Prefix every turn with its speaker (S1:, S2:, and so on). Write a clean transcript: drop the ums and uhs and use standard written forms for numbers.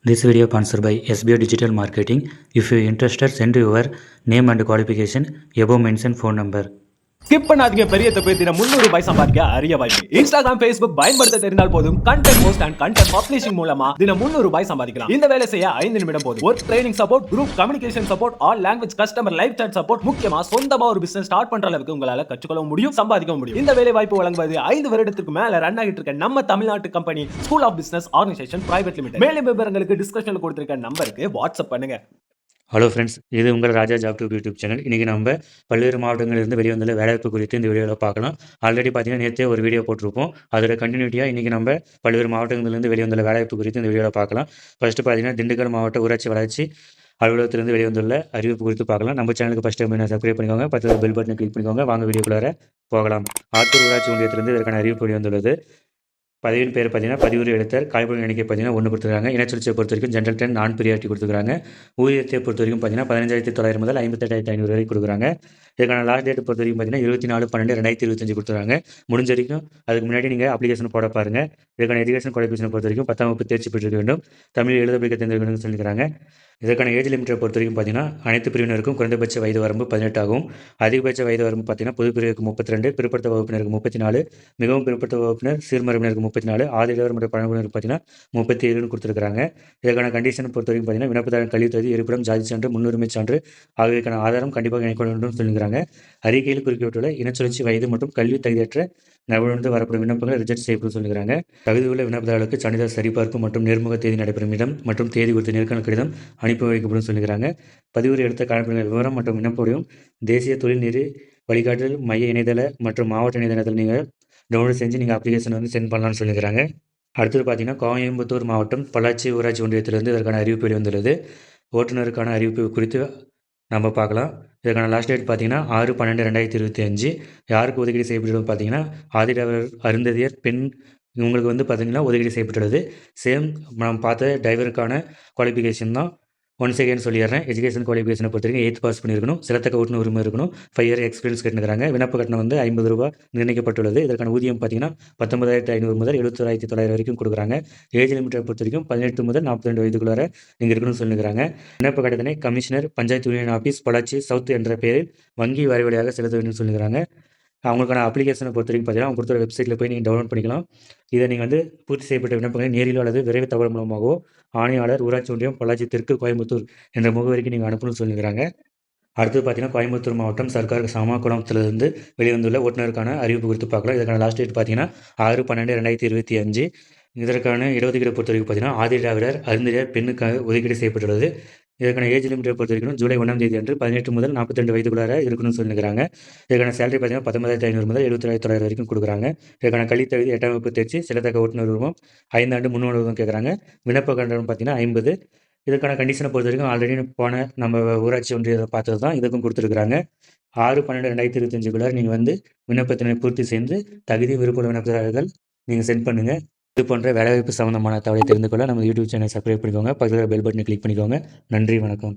S1: This video sponsored by SBO Digital Marketing. If you are interested, send your name and qualification above mentioned phone number.
S2: Skip பண்ணாதீங்க. பெரிய தப்பு. தினம் 300 ரூபாய் சம்பாதிக்க அரிய வாய்ப்பு. இன்ஸ்டாகிராம், Facebook பயன்படுத்த தெரிந்தால் போதும். Content post and content publishing மூலமா தினம் 300 ரூபாய் சம்பாதிக்கலாம். இந்த வேலை செய்ய 5 நிமிடம் போதும். Work training support, group communication support, all language customer live chat support, முக்கியமா சொந்தமா ஒரு பிசினஸ் ஸ்டார்ட் பண்ற அளவுக்கு உங்களால கற்றுக்கொள்ள முடியும், சம்பாதிக்க முடியும். இந்த வேலை வாய்ப்பு வழங்குவது 5 வருடத்துக்கு மேல ரன் ஆகிட்டு இருக்க நம்ம தமிழ்நாட்டு company school of business organisation private limited. மேலும் விவரங்களுக்கு டிஸ்கிரிப்ஷன்ல கொடுத்திருக்க நம்பருக்கு வாட்ஸ்அப் பண்ணுங்க.
S1: ஹலோ ஃப்ரெண்ட்ஸ், இது உங்கள் ராஜா ஜாப் டியூப் யூடியூப் சேனல். இன்றைக்கி நம்ம பல்வேறு மாவட்டங்களிலிருந்து வெளிவந்துள்ள வேலைவாய்ப்பு குறித்து இந்த வீடியோவில் பார்க்கலாம். ஆல்ரெடி பார்த்தீங்கன்னா நேற்றே ஒரு வீடியோ போட்டிருப்போம். அதோட கண்டினியூட்டியாக இன்றைக்கி நம்ம பல்வேறு மாவட்டங்களிலிருந்து வெளிவந்துள்ள வேலைவாய்ப்பு குறித்து இந்த வீடியோவில் பார்க்கலாம். ஃபஸ்ட்டு பார்த்தீங்கன்னா திண்டுக்கல் மாவட்ட ஊராட்சி வளர்ச்சி அலுவலகத்திலிருந்து வெளிவந்துள்ள அறிவிப்பு குறித்து பார்க்கலாம். நம்ம சேனலுக்கு ஃபஸ்ட்டு டைம் சப்ஸ்கிரைப் பண்ணிக்கோங்க, பக்கத்தில் பெல் பட்டனை கிளிக் பண்ணிக்கோங்க. வாங்க வீடியோக்குள்ளார போகலாம். ஆத்தூர் ஊராட்சி ஒன்றியத்திலிருந்து இதற்கான அறிவிப்பு வெளிவந்துள்ளது. பதவியின் பேர் பார்த்தீங்கன்னா பதிவுறு எழுத்தர். காய்பொருள் எண்ணிக்கை பார்த்தீங்கன்னா 1 கொடுத்துருக்காங்க. இனச்சுழற்சியை பொறுத்த வரைக்கும் ஜென்ரல் 10 நான் பிரியாரிட்டி கொடுத்துருக்காங்க. ஊதியத்தை பொறுத்த வரைக்கும் பார்த்தீங்கன்னா 15,900 முதல் 58,500 வரை கொடுக்குறாங்க. இதுக்கான லாஸ்ட் டேட் பொறுத்த வரைக்கும் பார்த்தீங்கன்னா 24/12/2025 கொடுத்துருக்காங்க. முடிஞ்ச வரைக்கும் அதுக்கு முன்னாடி நீங்கள் அப்ளிகேஷன் போட பாருங்கள். இதுக்கான எஜுகேஷன் குவாலிஃபிகேஷன் பொறுத்த வரைக்கும் 10ஆம் வகுப்பு தேர்ச்சி பெற்றிருக்க வேண்டும். தமிழ் எழுத படிக்க தெரிந்திருக்க வேண்டும் சொல்லிக்கிறாங்க. இதற்கான ஏஜ் லிமிட்டை பொறுத்த வரைக்கும் பார்த்தீங்கன்னா அனைத்து பிரிவினருக்கும் குறைந்தபட்ச வயது வரம்பு 18 ஆகும். அதிகபட்ச வயது வரம்பு பார்த்தீங்கன்னா பொது பிரிவுக்கு 32, பிற்படுத்த வகுப்பினருக்கு 34, மிகவும் பிற்படுத்த வகுப்பினர் சீர்மரபினருக்கு 34, ஆதியிலவர் மற்றும் பழங்குடியினருக்கு பார்த்தீங்கன்னா 37 கொடுத்துருக்காங்க. இதற்கான கண்டிஷன் பொறுத்த வரைக்கும் பார்த்தீங்கன்னா விண்ணப்பதாரன் கல்வி தகுதி, இருப்பிடம், ஜாதி சான்று, முன்னுரிமை சான்று ஆகியவைக்கான ஆதாரம் கண்டிப்பாக இணைக்க வேண்டும் சொல்லுகிறாங்க. அறிக்கையில் குறிப்பிட்டுள்ள இனச்சுழற்சி, வயது மற்றும் கல்வி தகுதியற்ற நபரிலிருந்து வரப்படும் விண்ணப்பங்களை ரிஜெக்ட் செய்யப்படும் சொல்லுகிறாங்க. தகுதியுள்ள விண்ணப்பதாரர்களுக்கு சான்றிதழ் சரிபார்ப்பு மற்றும் நேர்முக தேதி நடைபெறும் இடம் மற்றும் தேதி குறித்த நேர்காணல் கடிதம் அனுப்பி வைக்கப்படும் சொல்லுகிறாங்க. பதிவுறு எடுத்த காரணங்கள் விவரம் மற்றும் விண்ணப்பம் தேசிய தொழில் நெறி வழிகாட்டுதல் மைய இணையதள மற்றும் மாவட்ட இணையதளத்தில் நீங்கள் டவுன்லோட் செஞ்சு நீங்கள் அப்ளிகேஷன் வந்து சென்ட் பண்ணலாம்னு சொல்லிக்கிறாங்க. அடுத்தது பார்த்தீங்கன்னா கோயம்புத்தூர் மாவட்டம் பொள்ளாச்சி ஊராட்சி ஒன்றியத்திலிருந்து இதற்கான அறிவிப்பு வெளிவந்துள்ளது. ஓட்டுநருக்கான அறிவிப்பு குறித்து நம்ம பார்க்கலாம். இதற்கான லாஸ்ட் டேட் பார்த்தீங்கன்னா 6/12/2025. யாருக்கு ஒதுக்கீடு செய்யப்பட்டுள்ளது பார்த்தீங்கன்னா ஆதிதிராவிடர் அருந்ததியர் பெண் இவங்களுக்கு வந்து பார்த்தீங்கன்னா ஒதுக்கீடு செய்யப்பட்டுள்ளது. சேம் நம்ம பார்த்த டிரைவருக்கான குவாலிஃபிகேஷன் தான். ஒன்ஸ் அகேன் சொல்லிடுறேன். எஜுகேஷன் குவாலிஃபிகேஷனை பொறுத்த வரைக்கும் 8th பாஸ் பண்ணியிருக்கணும். சிலத்தக்க ஓட்டுநர் உரிமை இருக்கணும். 5 இயர் எக்ஸ்பீரியன்ஸ் கேட்டுக்கிறாங்க. விண்ணப்ப கட்டணம் வந்து 50 ரூபா நிர்ணயிக்கப்பட்டுள்ளது. இதற்கான ஊதியம் பார்த்தீங்கன்னா 19,500 முதல் 71,900 வரைக்கும் கொடுக்குறாங்க. ஏஜ் லிமிட்டை பொறுத்த வரைக்கும் 18 முதல் 42 வயதுக்குள்ளார நீங்கள் இருக்கணும்னு சொல்லிக்கிறாங்க. விண்ணப்ப கட்டணத்தை commissioner panchayat union office Pollachi south என்ற பெயரில் வங்கி வரைவழியாக செலுத்த வேண்டும் சொல்லிக்கிறாங்க. அவங்களுக்கான அப்ளிகேஷனை பொறுத்த வரைக்கும் பார்த்தீங்கன்னா அவங்க கொடுத்துற வெப்சைட்டில் போய் நீங்கள் டவுன்லோட் பண்ணிக்கலாம். இதை நீங்கள் வந்து பூர்த்தி செய்யப்பட்ட விண்ணப்பங்களை நேரிலோ அல்லது விரைவு தகவல் மூலமாகவோ ஆணையாளர் ஊராட்சி ஒன்றியம் பொள்ளாச்சி தெற்கு கோயம்புத்தூர் என்ற முகவரிக்கு நீங்கள் அனுப்பணும்னு சொல்லிக்கிறாங்க. அடுத்து பார்த்தீங்கன்னா கோயம்புத்தூர் மாவட்டம் சர்க்கார் சாமாக்குளத்திலிருந்து வெளிவந்துள்ள ஓட்டுநருக்கான அறிவிப்பு குறித்து பார்க்கலாம். இதற்கான லாஸ்ட் டேட் பார்த்தீங்கன்னா 6/12/2025. இதற்கான இடஒதுக்கீடு பொறுத்த வரைக்கும் பார்த்தீங்கன்னா ஆதிதிராவிடர் அருந்ததியர் பெண்ணுக்கு ஒதுக்கீடு செய்யப்பட்டுள்ளது. இதற்கான ஏஜ் லிமிட்டை பொறுத்த வரைக்கும் ஜூலை 1ஆம் தேதி அன்று 18 முதல் 42 வயதுக்குள்ளார இருக்கணும்னு சொல்லிக்கிறாங்க. இதற்கான சேலரி பார்த்தீங்கன்னா 19,500 முதல் 71,900 வரைக்கும் கொடுக்குறாங்க. இதற்கான கல்வி தகுதி 8ஆம் வகுப்பு தேர்ச்சி, சிலத்தக்க ஓட்டுநர் உரிமம், 5 ஆண்டு முன் அனுபவம் கேட்குறாங்க. விண்ணப்ப கட்டணம் பார்த்தீங்கன்னா 50. இதற்கான கண்டிஷனை பொறுத்த வரைக்கும் ஆல்ரெடி போன நம்ம ஊராட்சி ஒன்றியத்தை பார்த்தது தான் இதுக்கும் கொடுத்துருக்குறாங்க. 6/12/2025 நீங்கள் வந்து விண்ணப்பத்தினை பூர்த்தி செய்து தகுதி விருப்ப விண்ணப்பதாரர்கள் நீங்கள் சென்ட் பண்ணுங்கள். இது போன்ற வேலைவாய்ப்பு சம்பந்தமான தகவலை தெரிந்து கொள்ள நம்ம யூடியூப் சேனலை சப்ஸ்கிரைப் பண்ணிக்கோங்க, பக்கத்தில் பெல் பட்டனை கிளிக் பண்ணிக்கோங்க. நன்றி, வணக்கம்.